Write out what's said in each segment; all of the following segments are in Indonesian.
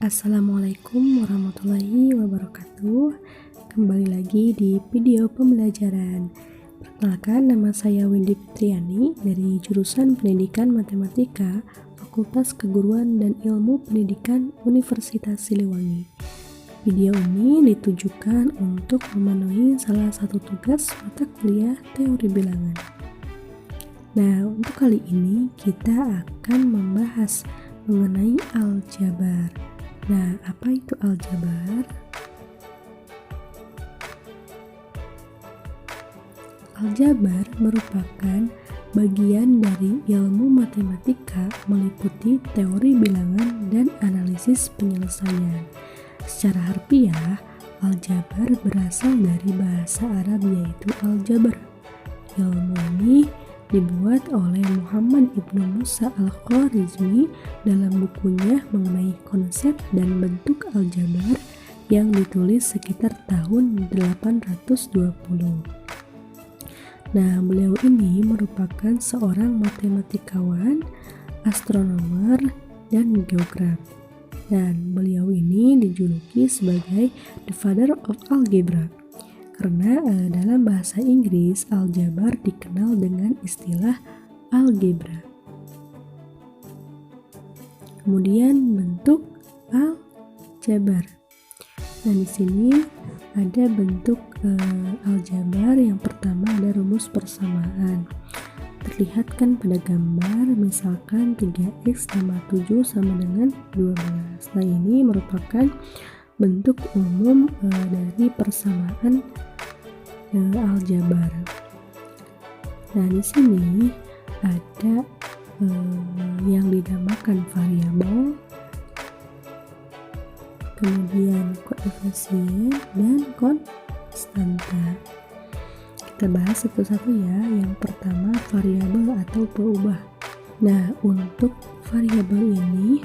Assalamualaikum warahmatullahi wabarakatuh. Kembali lagi di video pembelajaran. Perkenalkan, nama saya Windy Fitriani dari jurusan Pendidikan Matematika, Fakultas Keguruan dan Ilmu Pendidikan Universitas Siliwangi. Video ini ditujukan untuk memenuhi salah satu tugas mata kuliah teori bilangan. Nah, untuk kali ini kita akan membahas mengenai aljabar. Nah, apa itu aljabar? Aljabar merupakan bagian dari ilmu matematika meliputi teori bilangan dan analisis penyelesaian. Secara harfiah, aljabar berasal dari bahasa Arab yaitu aljabar. Ilmu ini dibuat oleh Muhammad Ibnu Musa Al-Khwarizmi dalam bukunya mengenai konsep dan bentuk aljabar yang ditulis sekitar tahun 820. Nah, beliau ini merupakan seorang matematikawan, astronomer, dan geograf. Dan beliau ini dijuluki sebagai the father of algebra. Karena dalam bahasa Inggris, aljabar dikenal dengan istilah algebra. Kemudian bentuk aljabar. Nah, di sini ada bentuk aljabar. Yang pertama ada rumus persamaan. Terlihat kan pada gambar, misalkan 3x tambah 7 sama dengan 12. Nah, ini merupakan bentuk umum dari persamaan aljabar. Nah, di sini ada yang dinamakan variabel, kemudian koefisien dan konstanta. Kita bahas satu-satu ya. Yang pertama variabel atau peubah. Nah, untuk variabel ini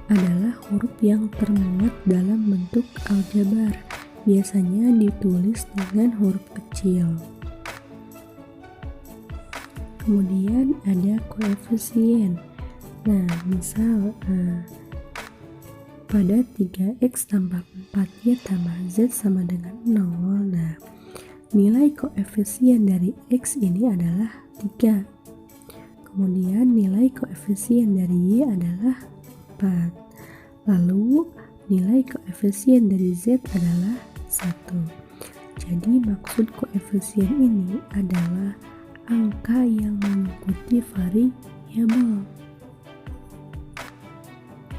adalah huruf yang termuat dalam bentuk aljabar. Biasanya ditulis dengan huruf kecil. Kemudian ada koefisien. Nah, misal pada 3x tambah 4y tambah z sama dengan 0. Nah, nilai koefisien dari x ini adalah 3. Kemudian nilai koefisien dari y adalah 4. Lalu nilai koefisien dari z adalah 1. Jadi maksud koefisien ini adalah angka yang mengikuti variabel.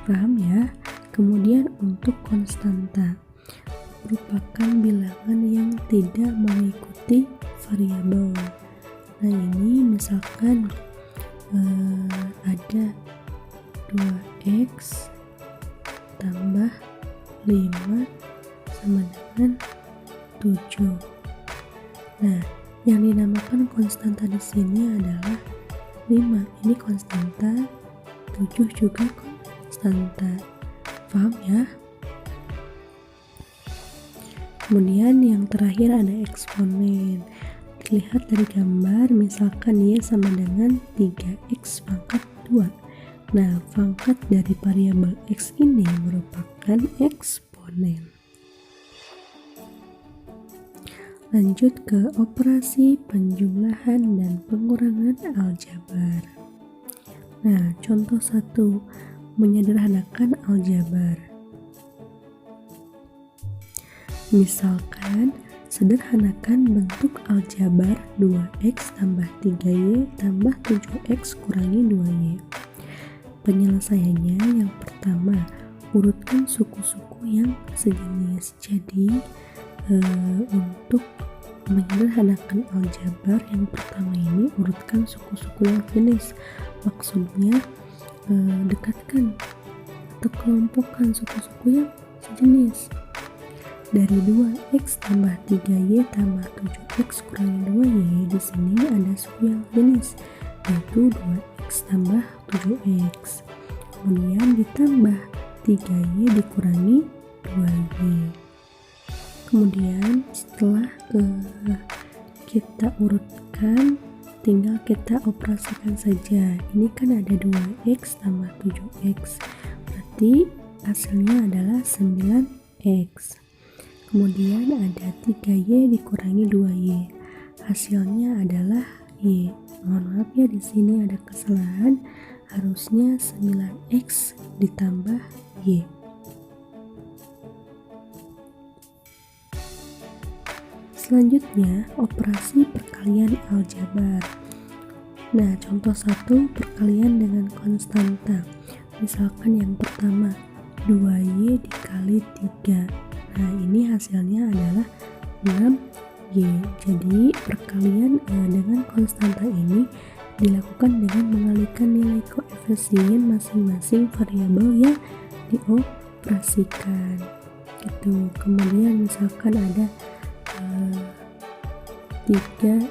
Paham ya? Kemudian untuk konstanta merupakan bilangan yang tidak mengikuti variabel. Nah, ini misalkan ada 2x tambah 5 sama dengan 7. Nah, yang dinamakan konstanta di sini adalah 5. Ini konstanta, 7 juga konstanta. Paham ya? Kemudian yang terakhir ada eksponen. Dilihat dari gambar, misalkan y sama dengan 3x pangkat 2. Nah, pangkat dari variabel x ini merupakan eksponen. Lanjut ke operasi penjumlahan dan pengurangan aljabar. Nah, contoh 1, menyederhanakan aljabar. Misalkan, sederhanakan bentuk aljabar 2x tambah 3y tambah 7x kurangi 2y. Penyelesaiannya yang pertama, urutkan suku-suku yang sejenis. Jadi, untuk menyederhanakan aljabar yang pertama ini, urutkan suku-suku yang sejenis. Maksudnya, dekatkan atau kelompokkan suku-suku yang sejenis. Dari 2x tambah 3y tambah 7x kurangi 2y, di sini ada suku yang sejenis, yaitu 2x tambah 7x. Kemudian ditambah 3y dikurangi 2y. Kemudian setelah kita urutkan, tinggal kita operasikan saja. Ini kan ada 2x tambah 7x, berarti hasilnya adalah 9x. Kemudian ada 3y dikurangi 2y, hasilnya adalah y. Mohon maaf ya, di sini ada kesalahan, harusnya 9x ditambah y. Selanjutnya, operasi perkalian aljabar. Nah, contoh 1, perkalian dengan konstanta. Misalkan yang pertama, 2y dikali 3. Nah, ini hasilnya adalah 6y. Jadi, perkalian dengan konstanta ini dilakukan dengan mengalihkan nilai koefisien masing-masing variabel yang dioperasikan. Gitu. Kemudian misalkan ada 3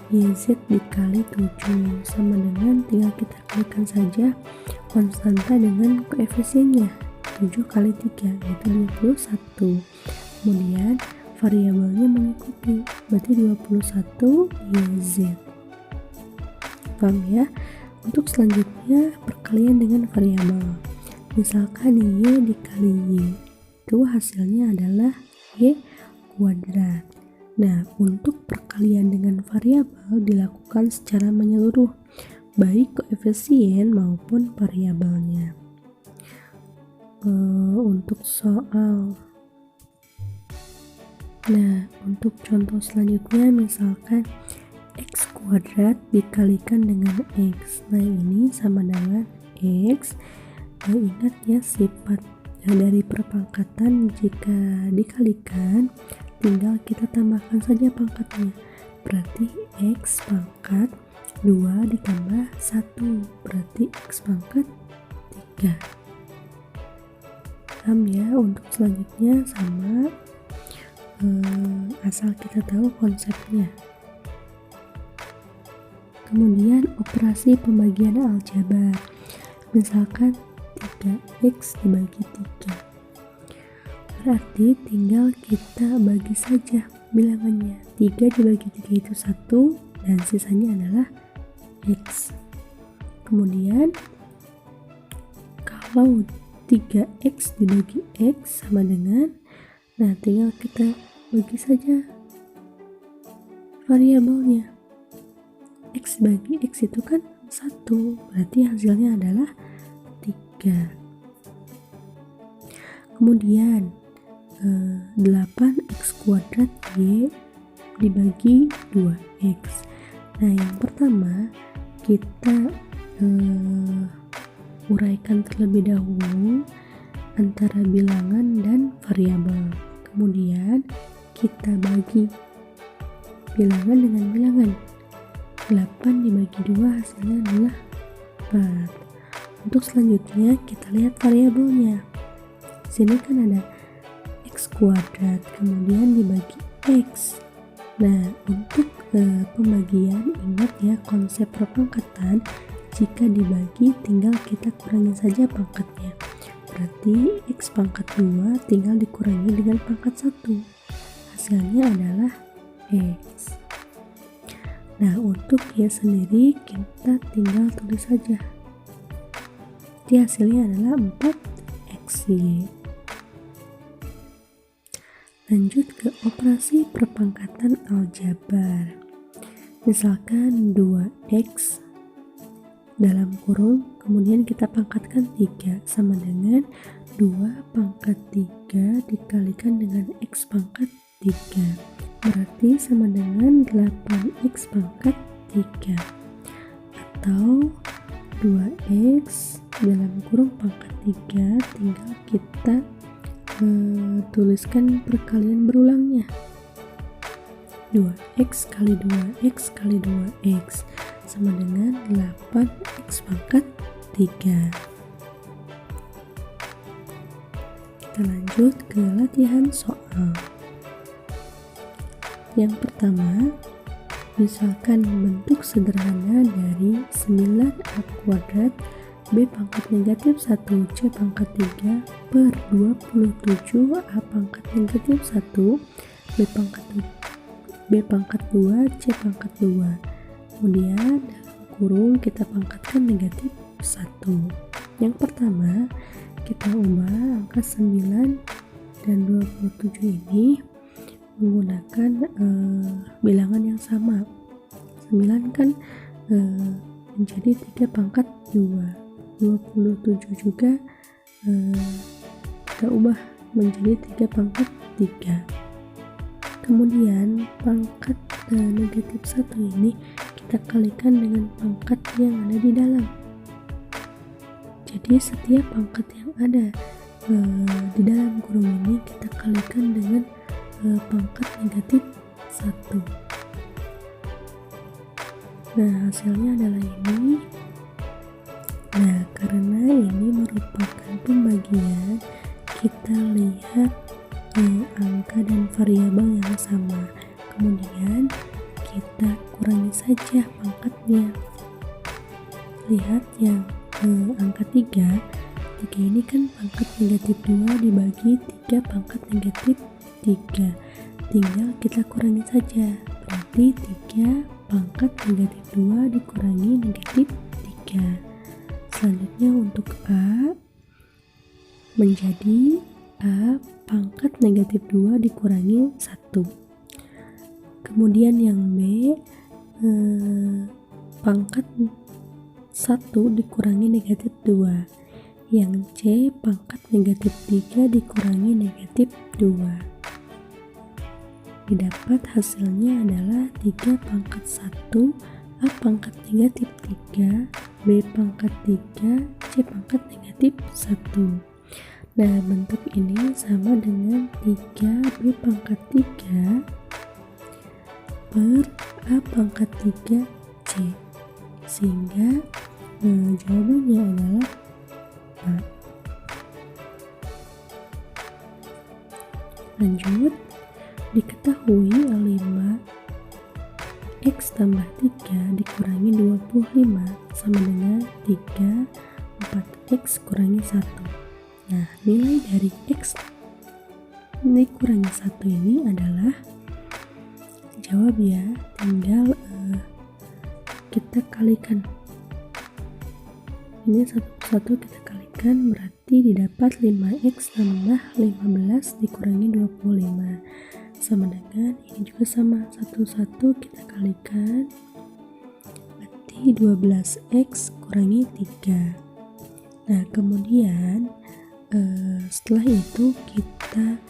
YZ dikali 7 sama dengan, tinggal kita kalikan saja konstanta dengan koefisiennya, 7 kali 3 yaitu 21. Kemudian variabelnya mengikuti, berarti 21 YZ. Paham ya? Untuk selanjutnya, perkalian dengan variabel. Misalkan Y dikali Y, itu hasilnya adalah Y kuadrat. Nah, untuk perkalian dengan variabel dilakukan secara menyeluruh, baik koefisien maupun variabelnya. Untuk soal, nah untuk contoh selanjutnya, misalkan x kuadrat dikalikan dengan x. Nah, ini sama dengan x. Ingat ya, sifat dari perpangkatan jika dikalikan tinggal kita tambahkan saja pangkatnya, berarti x pangkat 2 ditambah 1 berarti x pangkat 3. Paham ya? Untuk selanjutnya sama, asal kita tahu konsepnya. Kemudian operasi pembagian aljabar. Misalkan 3x dibagi 3, berarti tinggal kita bagi saja bilangannya. 3 dibagi 3 itu 1 dan sisanya adalah x. Kemudian kalau 3x dibagi x sama dengan, nah tinggal kita bagi saja variabelnya. X bagi x itu kan 1, berarti hasilnya adalah 3. Kemudian 8x kuadrat y dibagi 2x. Nah, yang pertama kita uraikan terlebih dahulu antara bilangan dan variabel. Kemudian kita bagi bilangan dengan bilangan. 8 dibagi 2 hasilnya adalah 4. Untuk selanjutnya kita lihat variabelnya. Sini kan ada x kuadrat, kemudian dibagi x. Nah, untuk pembagian, ingat ya konsep perpangkatan, jika dibagi tinggal kita kurangi saja pangkatnya, berarti x pangkat 2 tinggal dikurangi dengan pangkat 1, hasilnya adalah x. Nah, untuk y sendiri kita tinggal tulis saja, jadi hasilnya adalah 4xy. Lanjut ke operasi perpangkatan aljabar. Misalkan 2x dalam kurung, kemudian kita pangkatkan 3 sama dengan 2 pangkat 3 dikalikan dengan x pangkat 3, berarti sama dengan 8x pangkat 3, atau 2x dalam kurung pangkat 3 tinggal kita tuliskan perkalian berulangnya, 2x kali 2x kali 2x sama dengan 8x pangkat 3. Kita lanjut ke latihan soal. Yang pertama, misalkan bentuk sederhana dari 9a kuadrat B pangkat negatif 1 C pangkat 3 per 27 A pangkat negatif 1 B pangkat 2 C pangkat 2. Kemudian dalam kurung kita pangkatkan negatif 1. Yang pertama, kita ubah angka 9 dan 27 ini menggunakan bilangan yang sama. 9 kan menjadi 3 pangkat 2, 27 juga kita ubah menjadi 3 pangkat 3. Kemudian pangkat negatif 1 ini kita kalikan dengan pangkat yang ada di dalam. Jadi setiap pangkat yang ada di dalam kurung ini kita kalikan dengan pangkat negatif 1. Nah, hasilnya adalah ini. Nah, karena ini merupakan pembagian, kita lihat angka dan variabel yang sama. Kemudian kita kurangi saja pangkatnya. Lihat yang angka 3 ini kan pangkat negatif 2 dibagi 3 pangkat negatif 3. Tinggal kita kurangi saja. Berarti 3 pangkat negatif 2 dikurangi negatif 3. Selanjutnya untuk A menjadi A pangkat negatif 2 dikurangi 1. Kemudian yang B pangkat 1 dikurangi negatif 2. Yang C pangkat negatif 3 dikurangi negatif 2. Didapat hasilnya adalah 3 pangkat 1, A pangkat negatif 3, B pangkat 3, C pangkat negatif 1. Nah, bentuk ini sama dengan 3B pangkat 3 per A pangkat 3C. Sehingga jawabannya adalah A. Lanjut, diketahui 5x tambah 3 dikurangi 25 sama dengan 4x kurangi 1. Nah, nilai dari x dikurangi 1 ini adalah, jawab ya, tinggal kita kalikan. Ini satu-satu kita kalikan, berarti didapat 5x tambah 15 dikurangi 25 sama dengan, ini juga sama, satu-satu kita kalikan, berarti 12x kurangi 3. Nah, kemudian setelah itu kita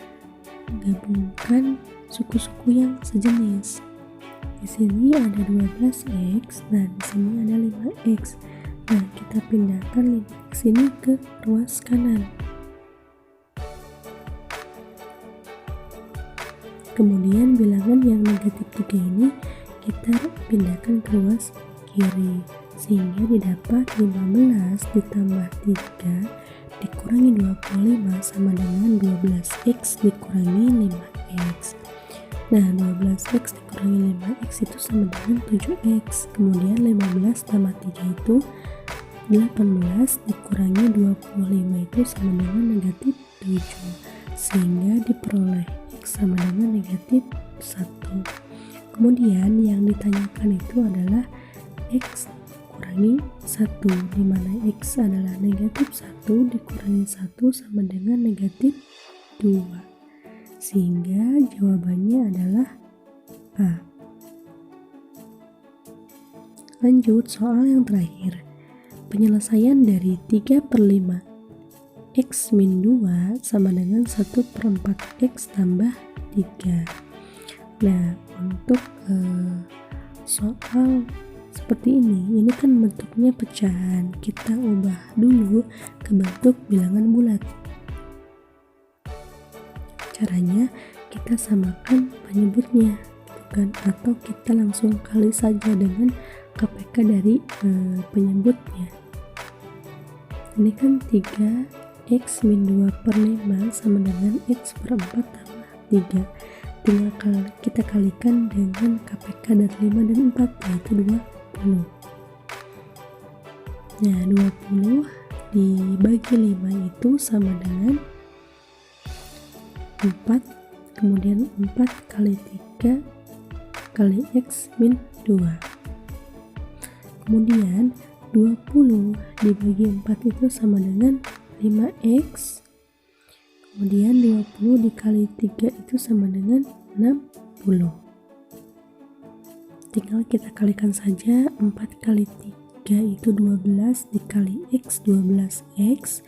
gabungkan suku-suku yang sejenis. Di sini ada 12x dan di sini ada 5x. Nah, kita pindahkan 5x ini ke ruas kanan. Kemudian bilangan yang negatif 3 ini kita pindahkan ke ruas kiri, sehingga didapat 15 ditambah 3 dikurangi 25 sama dengan 12x dikurangi 5x. Nah, 12x dikurangi 5x itu sama dengan 7x. Kemudian 15 tambah 3 itu 18 dikurangi 25 itu sama dengan negatif 7. Sehingga diperoleh x sama dengan negatif 1. Kemudian yang ditanyakan itu adalah x kurangi 1, dimana x adalah negatif 1 dikurangi 1 sama dengan negatif 2. Sehingga jawabannya adalah A. Lanjut, soal yang terakhir. Penyelesaian dari 3/5 x min 2 sama dengan 1/4 x tambah 3. Nah, untuk soal seperti ini kan bentuknya pecahan, kita ubah dulu ke bentuk bilangan bulat. Caranya kita samakan penyebutnya, bukan, atau kita langsung kali saja dengan KPK dari penyebutnya. Ini kan 3x min 2/5 sama dengan x per 4 tambah 3. Tinggal kita kalikan dengan KPK dari 5 dan 4, yaitu 20. Nah, 20 dibagi 5 itu sama dengan 4, kemudian 4 kali 3 kali x min 2. Kemudian 20 dibagi 4 itu sama dengan 5x. Kemudian 20 dikali 3 itu sama dengan 60. Tinggal kita kalikan saja. 4 kali 3 itu 12 dikali x, 12x,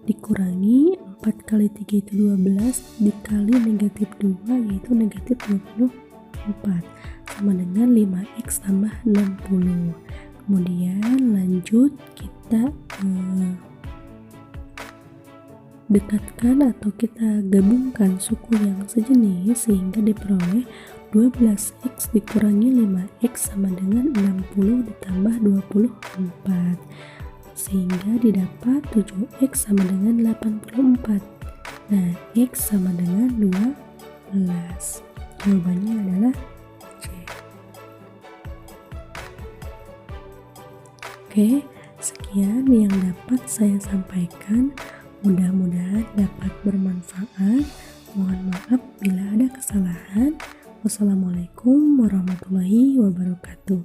dikurangi 4 kali 3 itu 12 dikali negatif 2 yaitu negatif 24 sama dengan 5x tambah 60. Kemudian lanjut kita dekatkan atau kita gabungkan suku yang sejenis sehingga diperoleh 12x dikurangi 5x sama dengan 60 ditambah 24 sehingga didapat 7x sama dengan 84. Nah, x sama dengan 12. Jawabannya adalah C. Oke, sekian yang dapat saya sampaikan. Mudah-mudahan dapat bermanfaat. Mohon maaf bila ada kesalahan. Wassalamualaikum warahmatullahi wabarakatuh.